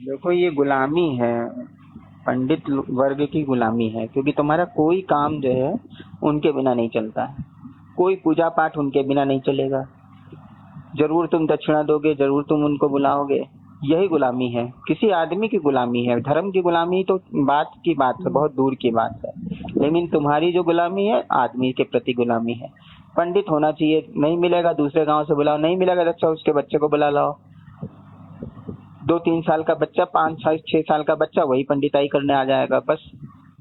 देखो ये गुलामी है, पंडित वर्ग की गुलामी है, क्योंकि तुम्हारा कोई काम जो है उनके बिना नहीं चलता है, कोई पूजा पाठ उनके बिना नहीं चलेगा। जरूर तुम दक्षिणा दोगे, जरूर तुम उनको बुलाओगे, यही गुलामी है, किसी आदमी की गुलामी है। धर्म की गुलामी तो बात की बात है, बहुत दूर की बात है, लेकिन तुम्हारी जो गुलामी है आदमी के प्रति गुलामी है। पंडित होना चाहिए, नहीं मिलेगा दूसरे गांव से बुलाओ, नहीं मिलेगा अच्छा उसके बच्चे को बुला लाओ। 2-3 साल का बच्चा, 5-6 साल का बच्चा वही पंडिताई करने आ जाएगा, बस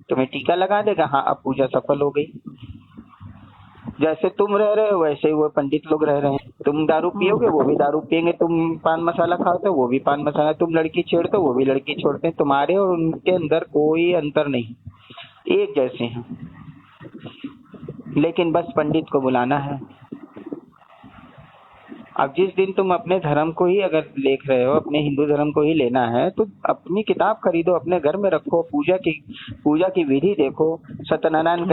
तुम्हें टीका लगा देगा, हाँ अब पूजा सफल हो गई। जैसे तुम रह रहे हो वैसे ही वो पंडित लोग रह रहे हैं। तुम दारू पियोगे वो भी दारू पियेंगे, तुम पान मसाला खाते हो वो भी पान मसाला, तुम लड़की छेड़ते हो वो भी लड़की छोड़ते हैं। तुम्हारे और उनके अंदर कोई अंतर नहीं, एक जैसे हैं, लेकिन बस पंडित को बुलाना है। अब जिस दिन तुम अपने धर्म को ही अगर देख रहे हो, अपने हिंदू धर्म को ही लेना है, तो अपनी किताब खरीदो, अपने घर में रखो, पूजा की विधि देखो, सत्यनारायण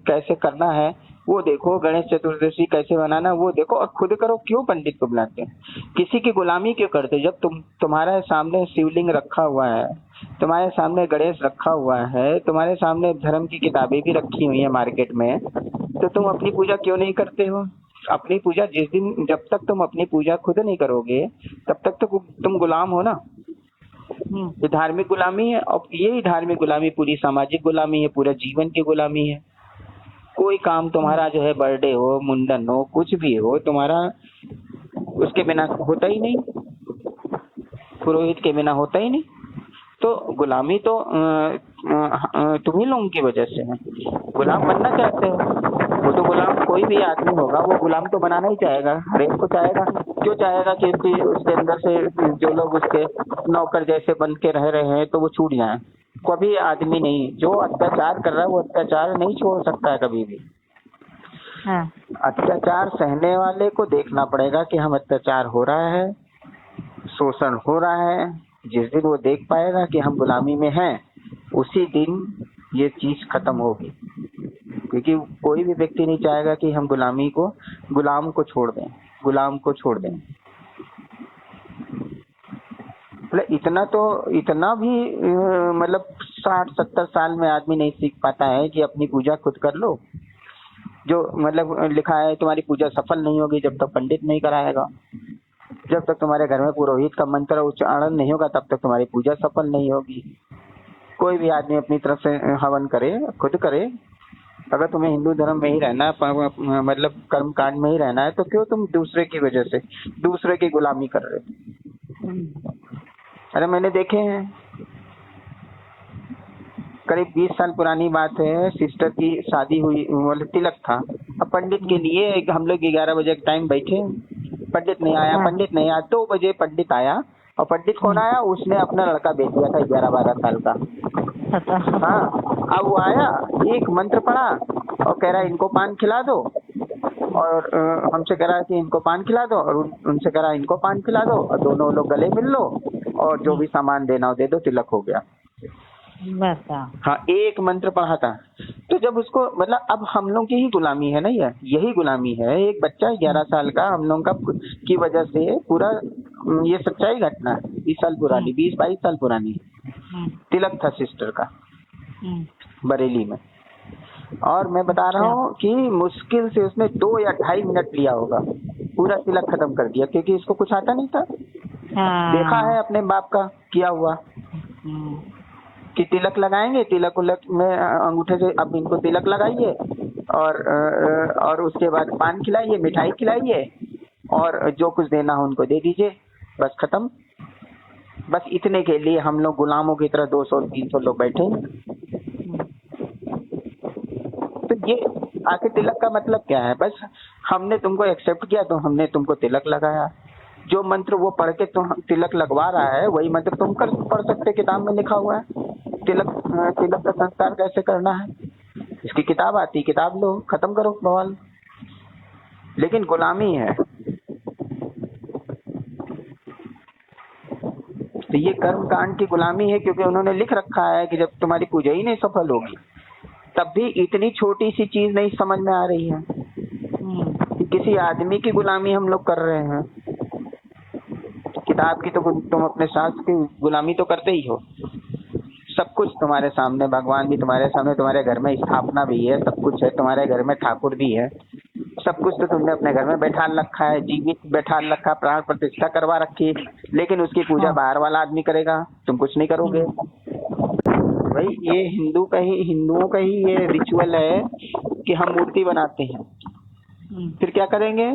कैसे करना है वो देखो, गणेश चतुर्दशी कैसे मनाना वो देखो, और खुद करो। क्यों पंडित को बुलाते हैं? किसी की गुलामी क्यों करते? जब तुम्हारे सामने शिवलिंग रखा हुआ है, तुम्हारे सामने गणेश रखा हुआ है, तुम्हारे सामने धर्म की किताबें भी रखी हुई है मार्केट में, तो तुम अपनी पूजा क्यों नहीं करते हो? अपनी पूजा जब तक तुम अपनी पूजा खुद नहीं करोगे तब तक तो तुम गुलाम हो ना। ये धार्मिक गुलामी है, और यही धार्मिक गुलामी पूरी सामाजिक गुलामी है, पूरा जीवन की गुलामी है। कोई काम तुम्हारा जो है, बर्थडे हो, मुंडन हो, कुछ भी हो, तुम्हारा उसके बिना होता ही नहीं, पुरोहित के बिना होता ही नहीं। तो गुलामी तो तुम्ही लोगों की वजह से है। गुलाम बनना चाहते हो, वो तो गुलाम कोई भी आदमी होगा वो गुलाम तो बनाना ही चाहेगा, हर एक को चाहेगा। क्यों चाहेगा? क्योंकि उसके अंदर से जो लोग उसके नौकर जैसे बन के रह रहे हैं तो वो छूट जाए। कभी आदमी नहीं, जो अत्याचार कर रहा है वो अत्याचार नहीं छोड़ सकता है कभी भी। अत्याचार सहने वाले को देखना पड़ेगा कि हम अत्याचार हो रहा है, शोषण हो रहा है। जिस दिन वो देख पाएगा कि हम गुलामी में हैं, उसी दिन ये चीज खत्म होगी। क्योंकि कोई भी व्यक्ति नहीं चाहेगा कि हम गुलाम को छोड़ दें, गुलाम को छोड़ दें। मतलब इतना भी मतलब 60-70 साल में आदमी नहीं सीख पाता है कि अपनी पूजा खुद कर लो। जो मतलब लिखा है, तुम्हारी पूजा सफल नहीं होगी जब तक पंडित नहीं कराएगा, जब तक तुम्हारे घर में पुरोहित का मंत्र उच्चारण नहीं होगा तब तक तुम्हारी पूजा सफल नहीं होगी। कोई भी आदमी अपनी तरफ से हवन करे, खुद करे। अगर तुम्हें हिंदू धर्म में ही रहना है, मतलब कर्म कांड में ही रहना है, तो क्यों तुम दूसरे की वजह से दूसरे की गुलामी कर रहे हो? अरे मैंने देखे हैं, करीब 20 साल पुरानी बात है, सिस्टर की शादी हुई, मतलब तिलक था। अब पंडित के लिए हम लोग 11 बजे के टाइम बैठे, पंडित नहीं आया। 2 बजे पंडित आया, और पंडित कौन आया? उसने अपना लड़का भेज दिया था 11-12 साल का। हाँ, अब वो आया, एक मंत्र पढ़ा और कह रहा है इनको पान खिला दो, और हमसे कह रहा है कि इनको पान खिला दो, और उनसे कह रहा है इनको पान खिला दो, और दोनों लोग गले मिल लो, और जो भी सामान देना हो दे दो, तिलक हो गया। हाँ, एक मंत्र पढ़ा था। तो जब उसको मतलब अब हम लोग की ही गुलामी है ना, यही गुलामी है। एक बच्चा 11 साल का हम लोग का की वजह से पूरा, ये सच्चाई घटना है, 20 साल पुरानी, 20-22 साल पुरानी। तिलक था सिस्टर का बरेली में, और मैं बता रहा हूँ कि मुश्किल से उसने 2 या 2.5 मिनट लिया होगा, पूरा तिलक खत्म कर दिया, क्योंकि इसको कुछ आता नहीं था। देखा है अपने बाप का किया हुआ कि तिलक लगाएंगे, तिलक में अंगूठे से अब इनको तिलक लगाइए, और उसके बाद पान खिलाइए, मिठाई खिलाइए, और जो कुछ देना हो उनको दे दीजिए, बस खत्म। बस इतने के लिए हम लोग गुलामों की तरह 200-300 लोग बैठे हैं। तो ये आखिर तिलक का मतलब क्या है? बस हमने तुमको एक्सेप्ट किया तो हमने तुमको तिलक लगाया। जो मंत्र वो पढ़ के तुम तिलक लगवा रहा है, वही मंत्र तुम पढ़ सकते, किताब में लिखा हुआ है। तिलक का संस्कार कैसे करना है, इसकी किताब आती, किताब लो, खत्म करो बवाल। लेकिन गुलामी है। तो ये कर्म कांड की गुलामी है, क्योंकि उन्होंने लिख रखा है कि जब तुम्हारी पूजा ही नहीं सफल होगी, तब भी इतनी छोटी सी चीज नहीं समझ में आ रही है कि किसी आदमी की गुलामी हम लोग कर रहे हैं। किताब की तो तुम अपने शास्त्र की गुलामी तो करते ही हो। सब कुछ तुम्हारे सामने, भगवान भी तुम्हारे सामने, तुम्हारे घर में स्थापना भी है, सब कुछ है, तुम्हारे घर में ठाकुर भी है, सब कुछ तो तुमने अपने घर में बैठा रखा है, जीवित बैठा रखा, प्राण प्रतिष्ठा करवा रखी है, लेकिन उसकी पूजा बाहर वाला आदमी करेगा, तुम कुछ नहीं करोगे। भाई ये हिंदुओं का ही ये रिचुअल है कि हम मूर्ति बनाते हैं, फिर क्या करेंगे,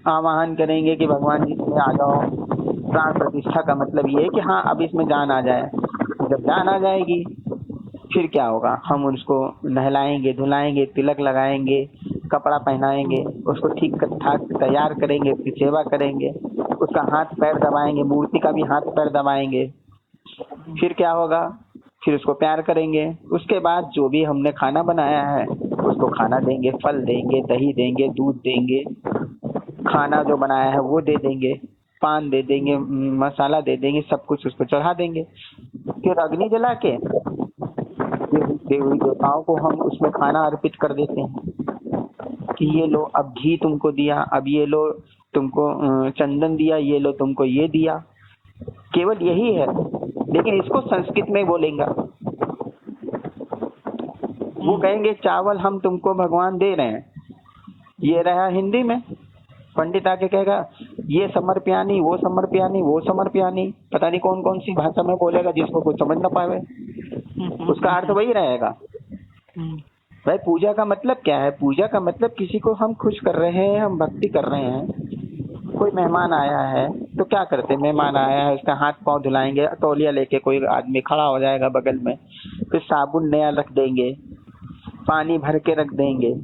आवाहन करेंगे कि भगवान जी तुम्हें आ जाओ। प्राण प्रतिष्ठा का मतलब ये है कि हाँ अब इसमें जान आ जाए। जब जान आ जाएगी फिर क्या होगा, हम उसको नहलाएंगे, धुलाएंगे, तिलक लगाएंगे, कपड़ा पहनाएंगे, उसको ठीक ठाक तैयार करेंगे, उसकी सेवा करेंगे, उसका हाथ पैर दबाएंगे, मूर्ति का भी हाथ पैर दबाएंगे। फिर क्या होगा, फिर उसको प्यार करेंगे। उसके बाद जो भी हमने खाना बनाया है उसको खाना देंगे, फल देंगे, दही देंगे, दूध देंगे, खाना जो बनाया है वो दे देंगे, पान दे देंगे, मसाला दे देंगे, सब कुछ उसको चढ़ा देंगे। फिर अग्नि जला के देवी देवताओं को हम उसमें खाना अर्पित कर देते हैं कि ये लो अब घी तुमको दिया, अब ये लो तुमको चंदन दिया, ये लो तुमको ये दिया। केवल यही है, लेकिन इसको संस्कृत में बोलेंगे। वो कहेंगे चावल हम तुमको भगवान दे रहे हैं, ये रहा हिंदी में। पंडित आके कहेगा ये समर्प्यानी, वो समर्प्यानी, वो समर्प्यानी, पता नहीं कौन कौन सी भाषा में बोलेगा जिसको कुछ समझ ना पावे, उसका अर्थ वही रहेगा। भाई पूजा का मतलब क्या है, पूजा का मतलब किसी को हम खुश कर रहे हैं, हम भक्ति कर रहे हैं। कोई मेहमान आया है तो क्या करते, मेहमान आया है उसका हाथ पांव धुलाएंगे, तौलिया लेके कोई आदमी खड़ा हो जाएगा बगल में, फिर साबुन नया रख देंगे, पानी भर के रख देंगे,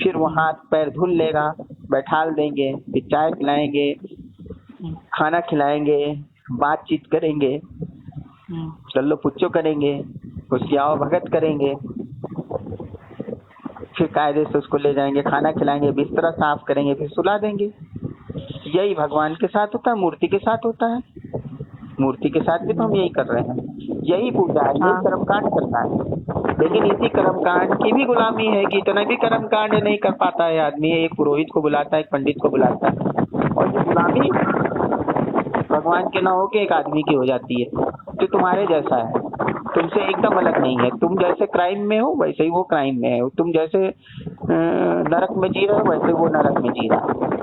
फिर वो हाथ पैर धुल लेगा, बैठाल देंगे, फिर चाय पिलाएंगे, खाना खिलाएंगे, बातचीत करेंगे, चलो पुच्चो करेंगे, उसकी आओ भगत करेंगे, फिर कायदे से उसको ले जाएंगे, खाना खिलाएंगे, बिस्तरा साफ करेंगे, फिर सुला देंगे। यही भगवान के साथ होता है, मूर्ति के साथ होता है। मूर्ति के साथ भी तो हम यही कर रहे हैं, यही पूजा है, यही कर्मकांड करता है। लेकिन इसी कर्मकांड की भी गुलामी है कि इतना भी कर्मकांड नहीं कर पाता है आदमी। एक पुरोहित को बुलाता है, एक पंडित को बुलाता है, और ये गुलामी भगवान के ना हो के एक आदमी की हो जाती है जो तुम्हारे जैसा है, तुमसे एकदम अलग नहीं है। तुम जैसे क्राइम में हो वैसे ही वो क्राइम में है, तुम जैसे नरक में जी रहे हो वैसे वो नरक में जी रहा है।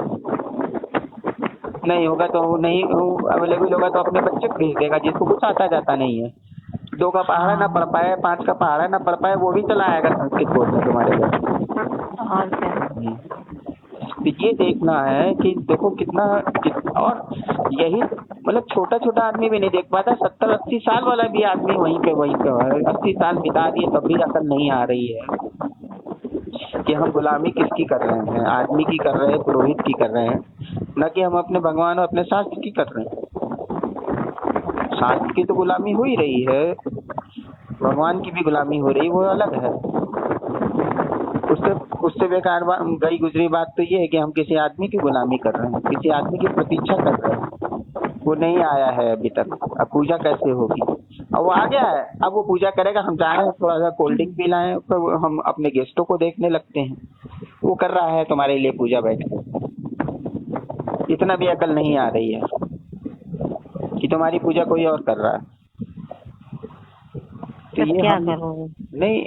नहीं होगा तो नहीं अवेलेबल होगा तो अपने बच्चे को भेज देगा जिसको कुछ आता जाता नहीं है। 2 का पहाड़ा ना पढ़ पाए, 5 का पहाड़ा ना पढ़ पाए, वो भी चला आएगा संस्कृत बोर्ड में तुम्हारे घर। तो ये देखना है कि देखो कितना और यही मतलब छोटा छोटा आदमी भी नहीं देख पाता, 70-80 साल वाला भी आदमी वहीं पे 80 साल बिता दिए तब भी अकल नहीं आ रही है कि हम गुलामी किसकी कर रहे हैं, आदमी की कर रहे हैं, पुरोहित की कर रहे हैं, न कि हम अपने भगवान और अपने शास्त्र की कर रहे हैं। शास्त्र की तो गुलामी हो ही रही है, भगवान की भी गुलामी हो रही, वो अलग है। उससे बेकार गई गुजरी बात तो ये है कि हम किसी आदमी की गुलामी कर रहे हैं, किसी आदमी की प्रतीक्षा कर रहे हैं। वो नहीं आया है अभी तक, अब पूजा कैसे होगी? अब वो आ गया है, अब वो पूजा करेगा। हम चाह रहे हैं थोड़ा सा कोल्ड ड्रिंक पी लाएं, तो हम अपने गेस्टों को देखने लगते हैं। वो कर रहा है तुम्हारे लिए पूजा बैठ के, इतना भी अकल नहीं आ रही है कि तुम्हारी पूजा कोई और कर रहा है। तो ये क्या करोगे? नहीं,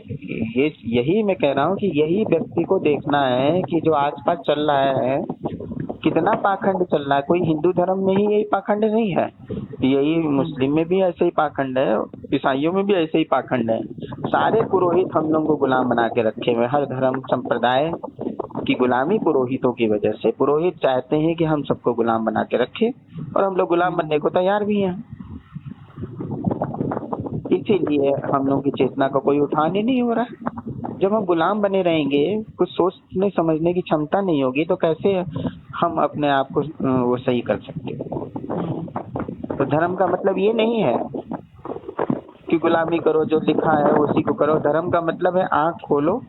ये यही मैं कह रहा हूँ कि यही व्यक्ति को देखना है कि जो आसपास चल रहा है कितना पाखंड चल रहा है। कोई हिंदू धर्म में ही यही पाखंड नहीं है, यही मुस्लिम में भी ऐसे ही पाखंड है, ईसाइयों में भी ऐसे ही पाखंड है। सारे पुरोहित हम लोगों को गुलाम बना के रखे हुए, हर धर्म संप्रदाय की गुलामी पुरोहितों की वजह से। पुरोहित चाहते हैं कि हम सबको गुलाम बना के रखे और हम लोग गुलाम बनने को तैयार भी हैं। इसीलिए हम लोगों की चेतना का कोई उठान ही नहीं हो रहा है। जब हम गुलाम बने रहेंगे, कुछ सोचने समझने की क्षमता नहीं होगी, तो कैसे हम अपने आप को वो सही कर सकते? तो धर्म का मतलब ये नहीं है कि गुलामी करो, जो लिखा है उसी को करो। धर्म का मतलब है आंख खोलो,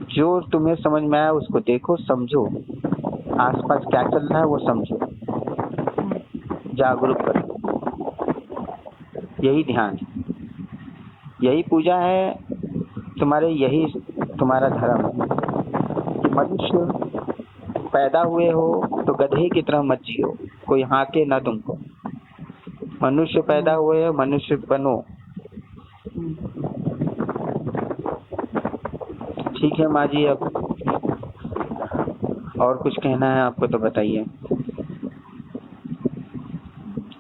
जो तुम्हें समझ में आया उसको देखो, समझो, आसपास क्या चल रहा है वो समझो, जागरूक करो। यही ध्यान, यही पूजा है तुम्हारे, यही तुम्हारा धर्म है। मनुष्य पैदा हुए हो तो गधे की तरह मत जियो, कोई हाके ना तुमको। मनुष्य पैदा हुए, मनुष्य बनो। ठीक है माँ जी, अब और कुछ कहना है आपको तो बताइए।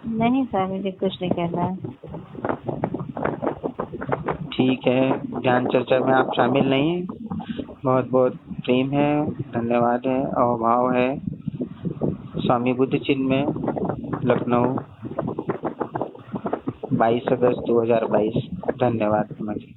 नहीं सर, मुझे कुछ नहीं कहना है। ठीक है, ज्ञान चर्चा में आप शामिल नहीं हैं। बहुत बहुत प्रेम है, धन्यवाद है और भाव है। स्वामी बुद्ध चिन्ह में, लखनऊ, 22 अगस्त 2022। धन्यवाद माँ जी।